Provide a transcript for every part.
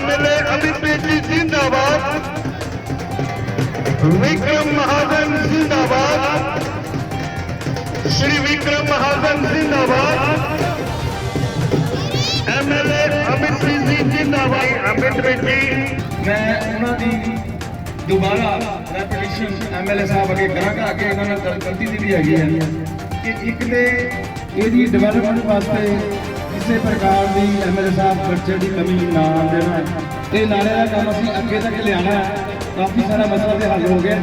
MLA Amit बेटी जिंदाबाद, विक्रम महाजन जिंदाबाद, श्री विक्रम महाजन जिंदाबाद, एमएलए अमित जी जिंदाबाद। अमित बेटी मैं उन्होंने दोबारा रेपिटेशन एमएलए साहब अगे करांगा, अगे उन्होंने गलती दी भी हैगी है कि एक ने यदि डेवलपमेंट वास्ते किसी प्रकार की एमएलए साहब खर्चे की कमी ना देना, ये नाले का काम असीं अगे तक लियाना है। काफ़ी सारा मसला तो हल हो गया,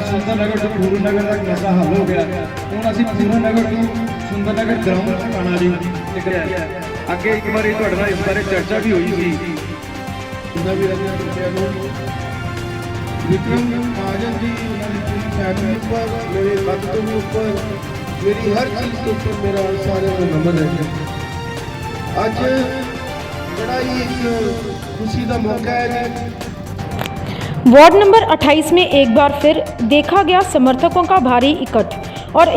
सुंदर नगर तो पूर्ण नगर तक मसला हल हो गया। हूँ असीं पूर्ण नगर तो सुंदर नगर ग्राउंड तक आना जी अगे एक बार तुहाडे नाल इस बारे चर्चा भी हुई थी। विक्रम महाजन जी उन्होंने पूरी फैमिली पर, मेरे खातों के ऊपर, मेरी हर चीज़ के ऊपर मेरा सारे को नमन है। आज बड़ा ही एक खुशी का मौका है। वार्ड नंबर 28 में एक बार फिर देखा गया समर्थकों का भारी इकट्ठ और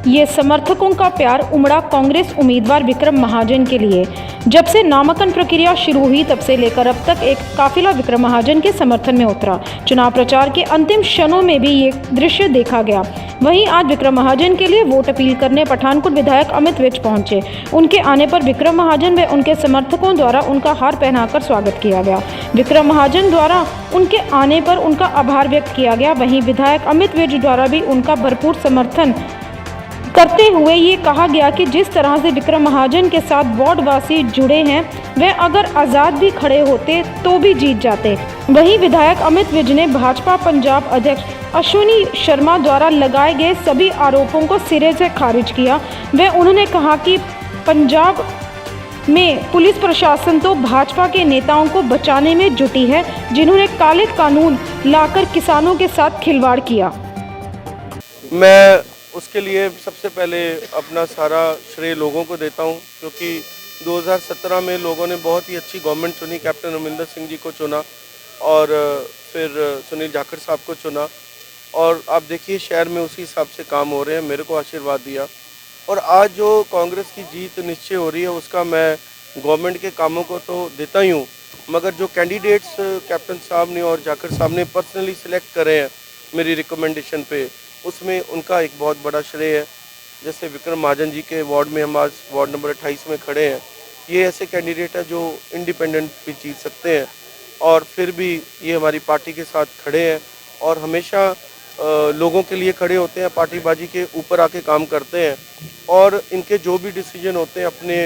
ये समर्थकों का प्यार उमड़ा कांग्रेस उम्मीदवार विक्रम महाजन के लिए। जब से नामांकन प्रक्रिया शुरू हुई तब से लेकर अब तक एक काफिला विक्रम महाजन के समर्थन में उतरा। चुनाव प्रचार के अंतिम क्षणों में भी ये दृश्य देखा गया। वहीं आज विक्रम महाजन के लिए वोट अपील करने पठानकोट विधायक अमित विज पहुंचे। उनके आने पर विक्रम महाजन व उनके समर्थकों द्वारा उनका हार पहनाकर स्वागत किया गया। विक्रम महाजन द्वारा उनके आने पर उनका आभार व्यक्त किया गया। वहीं विधायक अमित विज द्वारा भी उनका भरपूर समर्थन करते हुए ये कहा गया कि जिस तरह से विक्रम महाजन के साथ वार्डवासी जुड़े हैं वे अगर आज़ाद भी खड़े होते तो भी जीत जाते। वहीं विधायक अमित विज ने भाजपा पंजाब अध्यक्ष अश्विनी शर्मा द्वारा लगाए गए सभी आरोपों को सिरे से खारिज किया। वे उन्होंने कहा कि पंजाब में पुलिस प्रशासन तो भाजपा के नेताओं को बचाने में जुटी है जिन्होंने काले कानून लाकर किसानों के साथ खिलवाड़ किया। मैं उसके लिए सबसे पहले अपना सारा श्रेय लोगों को देता हूं, क्योंकि 2017 में लोगों ने बहुत ही अच्छी गवर्नमेंट चुनी, कैप्टन अमरिंदर सिंह जी को चुना और फिर सुनील जाखड़ साहब को चुना और आप देखिए शहर में उसी हिसाब से काम हो रहे हैं। मेरे को आशीर्वाद दिया और आज जो कांग्रेस की जीत निश्चय हो रही है उसका मैं गवर्नमेंट के कामों को तो देता ही हूँ, मगर जो कैंडिडेट्स कैप्टन साहब ने और जाखड़ साहब ने पर्सनली सिलेक्ट करे हैं मेरी रिकमेंडेशन पे, उसमें उनका एक बहुत बड़ा श्रेय है। जैसे विक्रम महाजन जी के वार्ड में हम आज वार्ड नंबर 28 में खड़े हैं, ये ऐसे कैंडिडेट हैं जो इंडिपेंडेंट भी जीत सकते हैं और फिर भी ये हमारी पार्टी के साथ खड़े हैं और हमेशा लोगों के लिए खड़े होते हैं, पार्टीबाजी के ऊपर आके काम करते हैं और इनके जो भी डिसीजन होते हैं अपने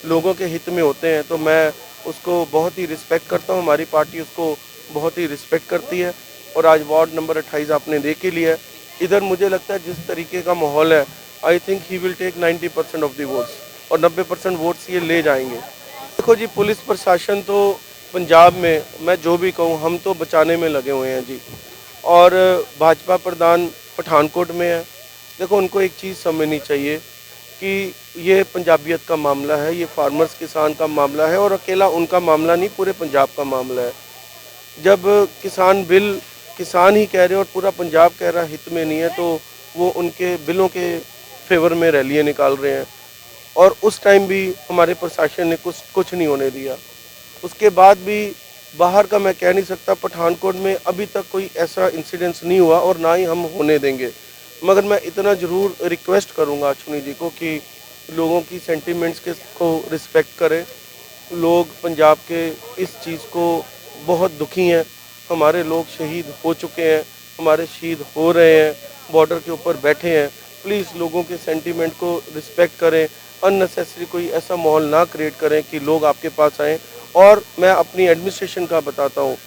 लोगों के हित में होते हैं, तो मैं उसको बहुत ही रिस्पेक्ट करता हूँ। हमारी पार्टी उसको बहुत ही रिस्पेक्ट करती है और आज वार्ड नंबर 28 आपने देख ही लिया है। इधर मुझे लगता है जिस तरीके का माहौल है, I think he will take 90% of the votes और 90% वोट्स ये ले जाएंगे। देखो जी, पुलिस प्रशासन तो पंजाब में मैं जो भी कहूँ हम तो बचाने में लगे हुए हैं जी, और भाजपा प्रधान पठानकोट में है। देखो उनको एक चीज़ समझनी चाहिए कि ये पंजाबियत का मामला है, ये फार्मर्स किसान का मामला है और अकेला उनका मामला नहीं, पूरे पंजाब का मामला है। जब किसान बिल किसान ही कह रहे हैं और पूरा पंजाब कह रहा है हित में नहीं है, तो वो उनके बिलों के फेवर में रैलियाँ निकाल रहे हैं और उस टाइम भी हमारे प्रशासन ने कुछ नहीं होने दिया। उसके बाद भी बाहर का मैं कह नहीं सकता, पठानकोट में अभी तक कोई ऐसा इंसिडेंस नहीं हुआ और ना ही हम होने देंगे, मगर मैं इतना ज़रूर रिक्वेस्ट करूँगा अश्विनी जी को कि लोगों की सेंटिमेंट्स को रिस्पेक्ट करें। लोग पंजाब के इस चीज़ को बहुत दुखी हैं, हमारे लोग शहीद हो चुके हैं, हमारे शहीद हो रहे हैं, बॉर्डर के ऊपर बैठे हैं। प्लीज़ लोगों के सेंटीमेंट को रिस्पेक्ट करें, अननेसेसरी कोई ऐसा माहौल ना क्रिएट करें कि लोग आपके पास आएँ। और मैं अपनी एडमिनिस्ट्रेशन का बताता हूँ,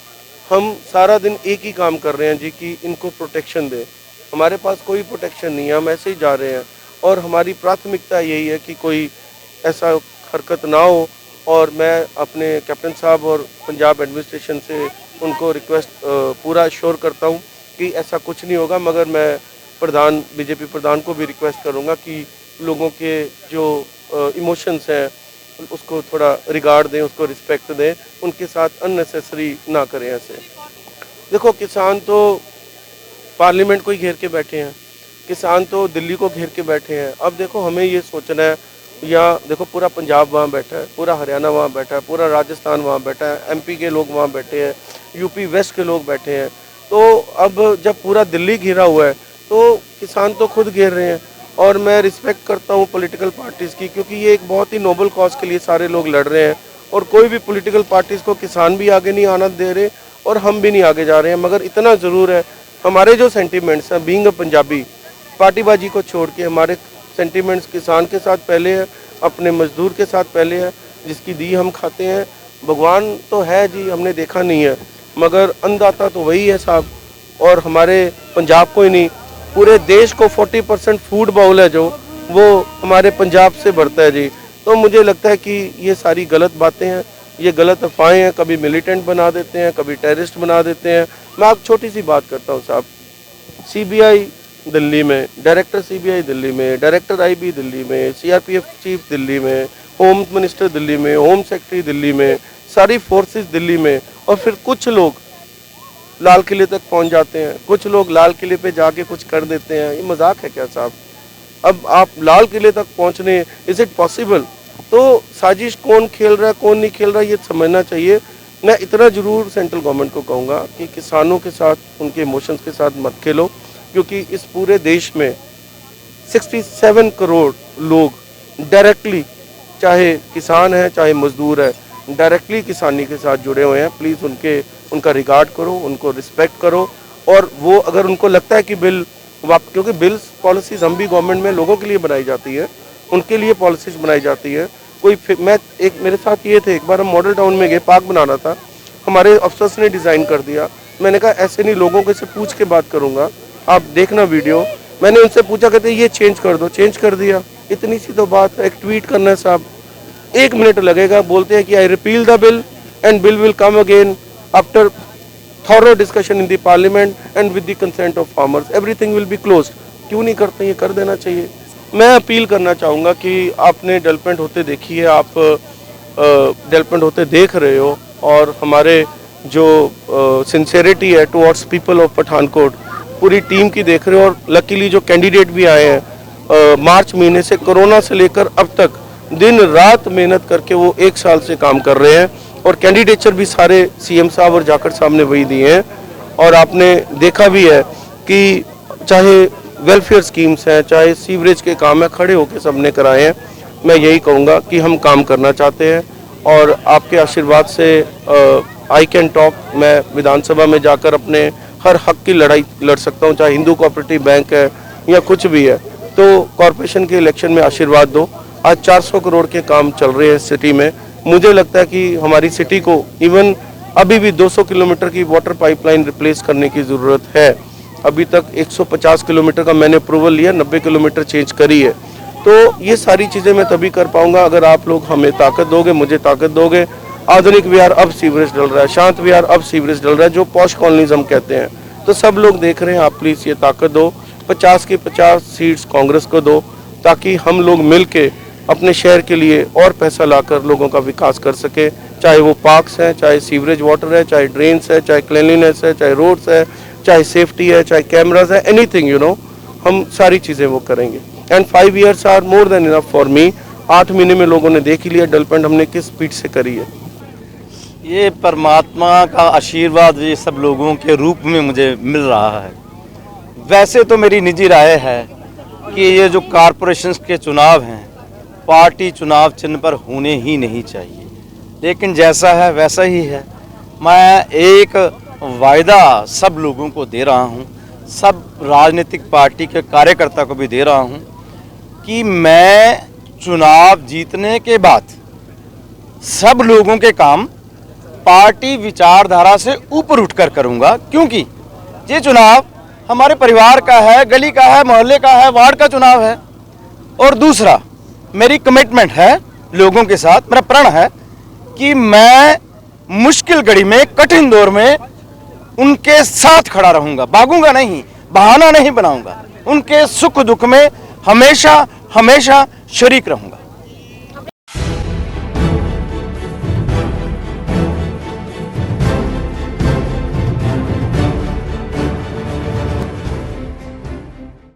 हम सारा दिन एक ही काम कर रहे हैं जी कि इनको प्रोटेक्शन दें। हमारे पास कोई प्रोटेक्शन नहीं है, हम ऐसे ही जा रहे हैं और हमारी प्राथमिकता यही है कि कोई ऐसा हरकत ना हो। और मैं अपने कैप्टन साहब और पंजाब एडमिनिस्ट्रेशन से उनको रिक्वेस्ट पूरा श्योर करता हूं कि ऐसा कुछ नहीं होगा, मगर मैं बीजेपी प्रधान को भी रिक्वेस्ट करूंगा कि लोगों के जो इमोशंस हैं उसको थोड़ा रिगार्ड दें, उसको रिस्पेक्ट दें, उनके साथ अननेसेसरी ना करें ऐसे। देखो किसान तो पार्लियामेंट को ही घेर के बैठे हैं, किसान तो दिल्ली को घेर के बैठे हैं। अब देखो हमें ये सोचना है यहाँ देखो पूरा पंजाब वहाँ बैठा है, पूरा हरियाणा वहाँ बैठा है, पूरा राजस्थान वहाँ बैठा है, एमपी के लोग वहाँ बैठे हैं, यूपी वेस्ट के लोग बैठे हैं। तो अब जब पूरा दिल्ली घिरा हुआ है तो किसान तो खुद घेर रहे हैं। और मैं रिस्पेक्ट करता हूँ पॉलिटिकल पार्टीज़ की, क्योंकि ये एक बहुत ही नोबल कॉज के लिए सारे लोग लड़ रहे हैं और कोई भी पॉलिटिकल पार्टीज़ को किसान भी आगे नहीं आना दे रहे और हम भी नहीं आगे जा रहे हैं। मगर इतना ज़रूर है, हमारे जो सेंटिमेंट्स हैं बीइंग अ पंजाबी, पार्टीबाजी को छोड़ के हमारे सेंटिमेंट्स किसान के साथ पहले है, अपने मजदूर के साथ पहले है, जिसकी दी हम खाते हैं। भगवान तो है जी, हमने देखा नहीं है, मगर अन्नदाता तो वही है साहब। और हमारे पंजाब को ही नहीं, पूरे देश को 40% फूड बाउल है जो, वो हमारे पंजाब से बढ़ता है जी। तो मुझे लगता है कि ये सारी गलत बातें हैं, ये गलत अफवाहें हैं। कभी मिलिटेंट बना देते हैं, कभी टेररिस्ट बना देते हैं। मैं आप छोटी सी बात करता हूँ साहब, सीबीआई दिल्ली में, डायरेक्टर सीबीआई दिल्ली में, डायरेक्टर आईबी दिल्ली में, सीआरपीएफ चीफ दिल्ली में, होम मिनिस्टर दिल्ली में, होम सेक्रेटरी दिल्ली में, सारी फोर्सेस दिल्ली में। और फिर कुछ लोग लाल किले तक पहुंच जाते हैं, कुछ लोग लाल किले पे जाके कुछ कर देते हैं। ये मजाक है क्या साहब? अब आप लाल किले तक पहुंचने, इज इट पॉसिबल? तो साजिश कौन खेल रहा है, कौन नहीं खेल रहा है, ये समझना चाहिए। मैं इतना जरूर सेंट्रल गवर्नमेंट को कहूँगा कि किसानों के साथ, उनके इमोशंस के साथ मत खेलो, क्योंकि इस पूरे देश में 67 करोड़ लोग डायरेक्टली, चाहे किसान है चाहे मजदूर है, डायरेक्टली किसानी के साथ जुड़े हुए हैं। प्लीज़ उनका रिगार्ड करो, उनको रिस्पेक्ट करो। और वो अगर उनको लगता है कि बिल, क्योंकि बिल्स पॉलिसीज़ हम भी गवर्नमेंट में लोगों के लिए बनाई जाती है, उनके लिए पॉलिसीज़ बनाई जाती है। मेरे साथ ये थे, एक बार हम मॉडल टाउन में गए, पार्क बनाना था, हमारे अफसर्स ने डिज़ाइन कर दिया। मैंने कहा ऐसे नहीं, लोगों को से पूछ के बात करूँगा, आप देखना वीडियो। मैंने उनसे पूछा, कहते ये चेंज कर दो, चेंज कर दिया। इतनी सी तो बात है, एक ट्वीट करना है साहब, 1 मिनट लगेगा। बोलते हैं कि I repeal the bill and bill will come again after thorough discussion in the parliament and with the consent of farmers, everything will be closed. क्यों नहीं करते? ये कर देना चाहिए। मैं अपील करना चाहूँगा कि आपने डेवलपमेंट होते देखी है, आप डेवलपमेंट होते देख रहे हो, और हमारे जो सिंसेरिटी है टुवर्ड्स पीपल ऑफ पठानकोट पूरी टीम की देख रहे हो। और लकीली जो कैंडिडेट भी आए हैं, मार्च महीने से कोरोना से लेकर अब तक दिन रात मेहनत करके वो 1 साल से काम कर रहे हैं। और कैंडिडेचर भी सारे सीएम साहब और जाखड़ साहब ने वही दिए हैं। और आपने देखा भी है कि चाहे वेलफेयर स्कीम्स हैं, चाहे सीवरेज के काम है, खड़े होकर सबने कराए हैं। मैं यही कहूँगा कि हम काम करना चाहते हैं और आपके आशीर्वाद से आई कैन टॉक। मैं विधानसभा में जाकर अपने हर हक की लड़ाई लड़ सकता हूँ, चाहे हिंदू कोऑपरेटिव बैंक है या कुछ भी है। तो कॉरपोरेशन के इलेक्शन में आशीर्वाद दो। आज 400 करोड़ के काम चल रहे हैं सिटी में। मुझे लगता है कि हमारी सिटी को इवन अभी भी 200 किलोमीटर की वाटर पाइपलाइन रिप्लेस करने की ज़रूरत है। अभी तक 150 किलोमीटर का मैंने अप्रूवल लिया, 90 किलोमीटर चेंज करी है। तो ये सारी चीज़ें मैं तभी कर पाऊँगा अगर आप लोग हमें ताकत दोगे, मुझे ताकत दोगे। आधुनिक विहार अब सीवरेज डल रहा है, शांत विहार अब सीवरेज डल रहा है, जो पॉश कॉलोनीज हम कहते हैं। तो सब लोग देख रहे हैं, आप प्लीज़ ये ताकत दो। 50 की 50 सीट्स कांग्रेस को दो, ताकि हम लोग मिल के अपने शहर के लिए और पैसा लाकर लोगों का विकास कर सके। चाहे वो पार्क्स हैं, चाहे सीवरेज वाटर है, चाहे ड्रेन्स है, चाहे क्लीनलीनेस है, चाहे रोड्स है, चाहे सेफ्टी है, चाहे कैमराज है, एनीथिंग हम सारी चीज़ें वो करेंगे। And 5 years are more than enough for me. 8 महीने में लोगों ने देख ही लिया डेवलपमेंट हमने किस स्पीड से करी है। ये परमात्मा का आशीर्वाद ये सब लोगों के रूप में मुझे मिल रहा है। वैसे तो मेरी निजी राय है कि ये जो कॉरपोरेशंस के चुनाव हैं, पार्टी चुनाव चिन्ह पर होने ही नहीं चाहिए, लेकिन जैसा है वैसा ही है। मैं एक वायदा सब लोगों को दे रहा हूँ, सब राजनीतिक पार्टी के कार्यकर्ता को भी दे रहा हूँ कि मैं चुनाव जीतने के बाद सब लोगों के काम पार्टी विचारधारा से ऊपर उठकर करूँगा, क्योंकि ये चुनाव हमारे परिवार का है, गली का है, मोहल्ले का है, वार्ड का चुनाव है। और दूसरा, मेरी कमिटमेंट है लोगों के साथ, मेरा प्रण है कि मैं मुश्किल घड़ी में, कठिन दौर में उनके साथ खड़ा रहूंगा, भागूंगा नहीं, बहाना नहीं बनाऊंगा, उनके सुख दुख में हमेशा हमेशा शरीक रहूंगा।